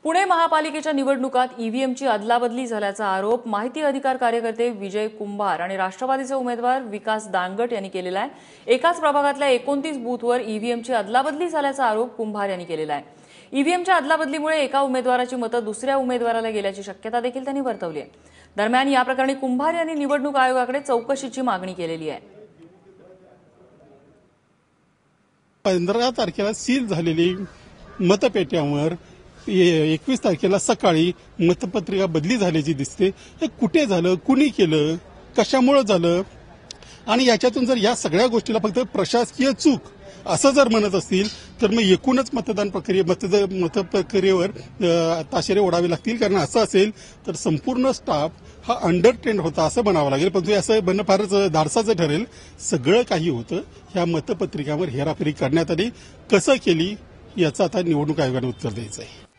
पुणे महापालिकेच्या निवडणुकात ईव्हीएमची अदलाबदली झाल्याचा आरोप माहिती अधिकार कार्यकर्ते विजय कुंभार आणि राष्ट्रवादीचे उमेदवार विकास दांगट यांनी केलेला आहे। एकाच प्रभागातल्या 29 बूथवर ईव्हीएमची अदलाबदली झाल्याचा आरोप कुंभार यांनी केलेला आहे। ईव्हीएमच्या अदलाबदलीमुळे एका उमेदवाराची मतं दुसऱ्या उमेदवाराला गेल्याची शक्यता देखील त्यांनी वर्तवली आहे। दरम्यान या प्रकरणी कुंभार यांनी निवडणूक आयोगाकडे चौकशीची मागणी केलेली आहे। 15 तारखेला सील झालेली मतपेट्यांवर 21 तारखेला सकाळी मतपत्रिका बदली झाल्याची दिसते। हे कुठे झालं, कुणी केलं, कशामुळे झालं आणि याच्यातून जर या सगळ्या गोष्टीला फक्त प्रशासकीय चूक असं जर म्हणत असतील तर मग एकूणच मतप्रक्रियेवर ताशेरे ओढावे लागतील। कारण असं असेल तर संपूर्ण स्टाफ हा अंडर ट्रेंड होता असं म्हणावं लागेल। पण असं म्हणणं फारच धाडसाचं ठरेल। सगळं काही होतं ह्या मतपत्रिकांवर हेराफेरी करण्यात आली, कसं केली याचं आता निवडणूक आयोगाने उत्तर द्यायचं आहे।